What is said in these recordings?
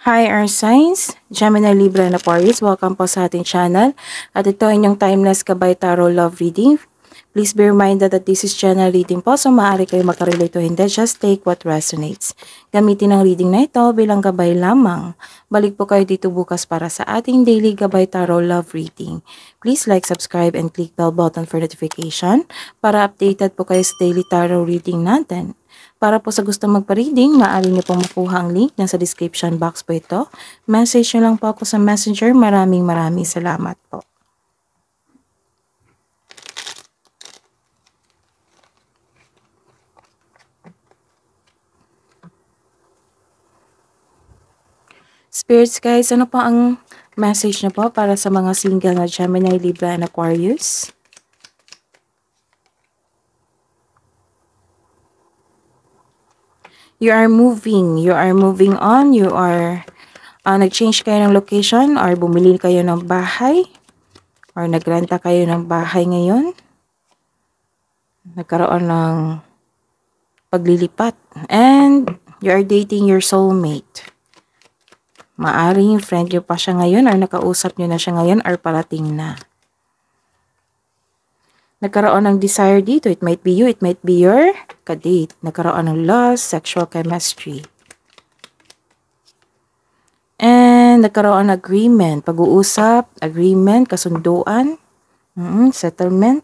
Hi, Earth Signs! Gemini, Libra, and Aquarius. Welcome po sa ating channel. At ito ay inyong Timeless Gabay Tarot Love Reading. Please be reminded that this is general reading po, so maaari kayo makarelate o hindi. Just take what resonates. Gamitin ang reading na ito bilang gabay lamang. Balik po kayo dito bukas para sa ating daily Gabay Tarot Love Reading. Please like, subscribe, and click bell button for notification para updated po kayo sa daily tarot reading natin. Para po sa gusto magpa-reading, maaari niyo pong makuha ang link nasa description box po ito. Message niyo lang po ako sa messenger. Maraming salamat po. Spirits guys, ano po ang message niyo po para sa mga single na Gemini, Libra, and Aquarius? You are moving on, you are nag-change kayo ng location or bumili kayo ng bahay or nagrenta kayo ng bahay ngayon. Nagkaroon ng paglilipat and you are dating your soulmate. Maaring friend nyo pa siya ngayon or nakausap nyo na siya ngayon or parating na. Nagkaroon ng desire dito. It might be you, it might be your kadate. Nagkaroon ng lust, sexual chemistry. And nagkaroon ng agreement, pag-uusap, agreement, kasunduan, settlement.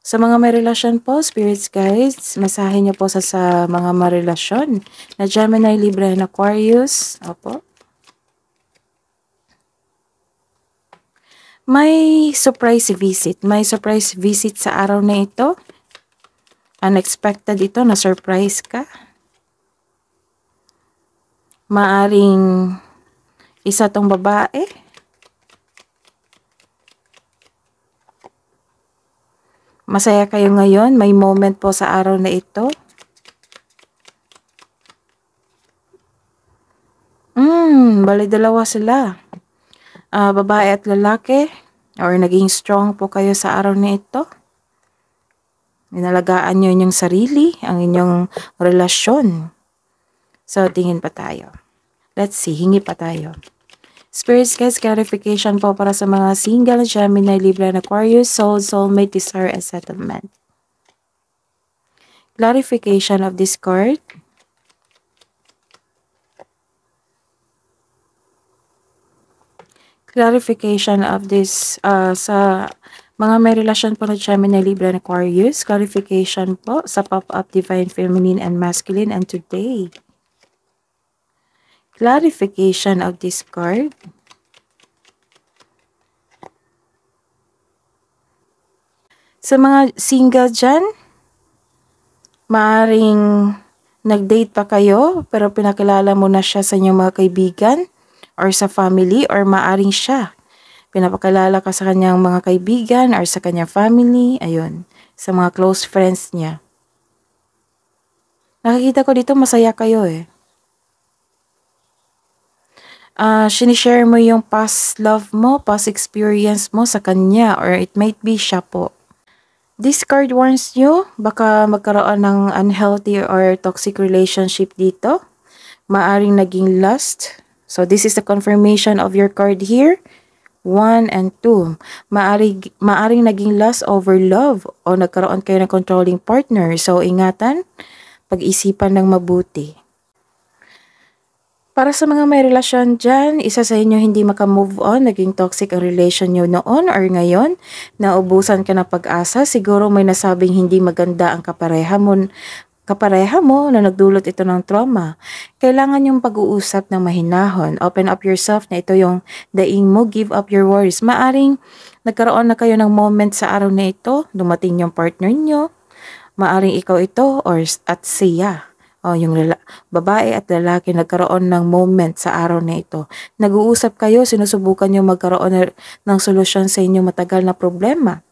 Sa mga may relasyon po, spirits guys, masahe niyo po sa mga may relasyon na Gemini, Libra, and Aquarius. Opo. May surprise visit. May surprise visit sa araw na ito. Unexpected ito, na-surprise ka. Maaring isa tong babae. Masaya kayo ngayon. May moment po sa araw na ito. Bali dalawa sila. Babae at lalaki, or naging strong po kayo sa araw na ito. Inalagaan nyo inyong sarili, ang inyong relasyon. So, tingin pa tayo. Let's see, hingi pa tayo. Spirits guys, clarification po para sa mga single, Gemini, Libra, and Aquarius, soulmate, desire, and settlement. Clarification of this card. Clarification of this sa mga may relasyon po na Gemini, Libra, and Aquarius. Clarification po sa pop-up divine feminine and masculine and today. Clarification of this card. Sa mga single dyan, maaring nag-date pa kayo pero pinakilala mo na siya sa inyong mga kaibigan or sa family, or maaring siya pinapakilala ka sa kanyang mga kaibigan or sa kanyang family, ayun, sa mga close friends niya. Nakikita ko dito masaya kayo eh. Sinishare mo yung past love mo, past experience mo sa kanya, or it might be siya po. This card warns you, baka magkaroon ng unhealthy or toxic relationship dito. Maaring naging lust. So, this is the confirmation of your card here. 1 and 2. Maaring naging lust over love o nagkaroon kayo ng controlling partner. So, ingatan, pag-isipan ng mabuti. Para sa mga may relasyon dyan, isa sa inyo hindi makamove on, naging toxic ang relation nyo noon or ngayon, naubusan ka ng pag-asa, siguro may nasabing hindi maganda ang kapareha mo na nagdulot ito ng trauma. Kailangan yung pag-uusap ng mahinahon. Open up yourself na ito yung daing mo, give up your worries. Maaring nagkaroon na kayo ng moment sa araw na ito, dumating yung partner nyo, maaring ikaw ito or at siya. O yung babae at lalaki nagkaroon ng moment sa araw na ito. Nag-uusap kayo, sinusubukan nyo magkaroon ng solusyon sa inyong matagal na problema.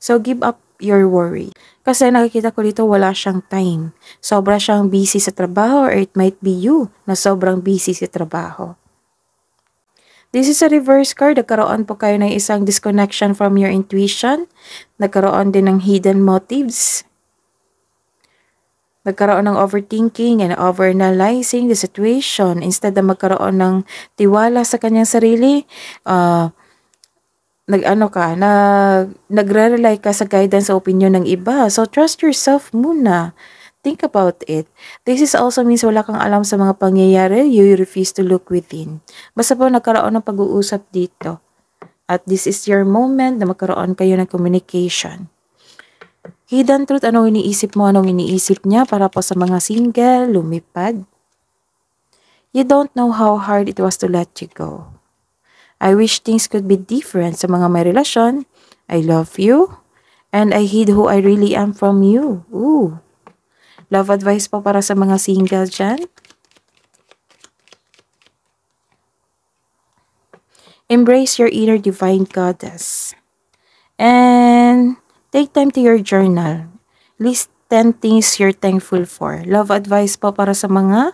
So give up your worry. Kasi nakikita ko dito wala siyang time. Sobra siyang busy sa trabaho or it might be you na sobrang busy sa trabaho. This is a reverse card. Nagkaroon po kayo ng isang disconnection from your intuition. Nagkaroon din ng hidden motives. Nagkaroon ng overthinking and overanalyzing the situation instead na magkaroon ng tiwala sa kanyang sarili. Nagre-rely ka sa guidance sa opinion ng iba. So, trust yourself muna. Think about it. This is also means wala kang alam sa mga pangyayari, you refuse to look within. Basta po nagkaroon ng pag-uusap dito. At this is your moment na magkaroon kayo ng communication. Hidden truth, anong iniisip mo, anong iniisip niya para po sa mga single, lumipad. You don't know how hard it was to let you go. I wish things could be different sa mga may relasyon. I love you. And I hid who I really am from you. Ooh. Love advice po para sa mga single dyan. Embrace your inner divine goddess. And take time to your journal. List 10 things you're thankful for. Love advice po para sa mga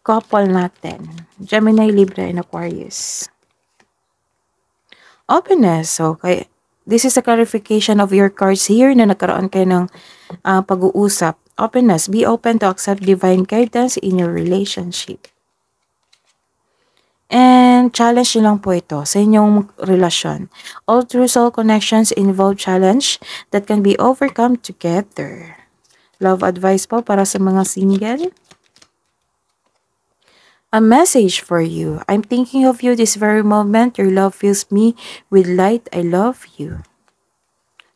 couple natin. Gemini, Libra, and Aquarius. Openness. Okay. This is a clarification of your cards here na nagkaroon kayo ng pag-uusap. Openness. Be open to accept divine guidance in your relationship. And challenge nyo lang po ito sa inyong relasyon. All true soul connections involve challenge that can be overcome together. Love advice po para sa mga single. A message for you. I'm thinking of you this very moment. Your love fills me with light. I love you.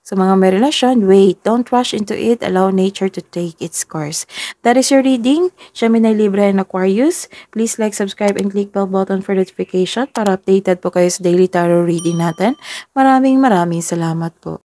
Sa mga may relasyon, wait. Don't rush into it. Allow nature to take its course. That is your reading. Gemini, Libra, and Aquarius. Please like, subscribe, and click bell button for notification para updated po kayo sa daily tarot reading natin. Maraming salamat po.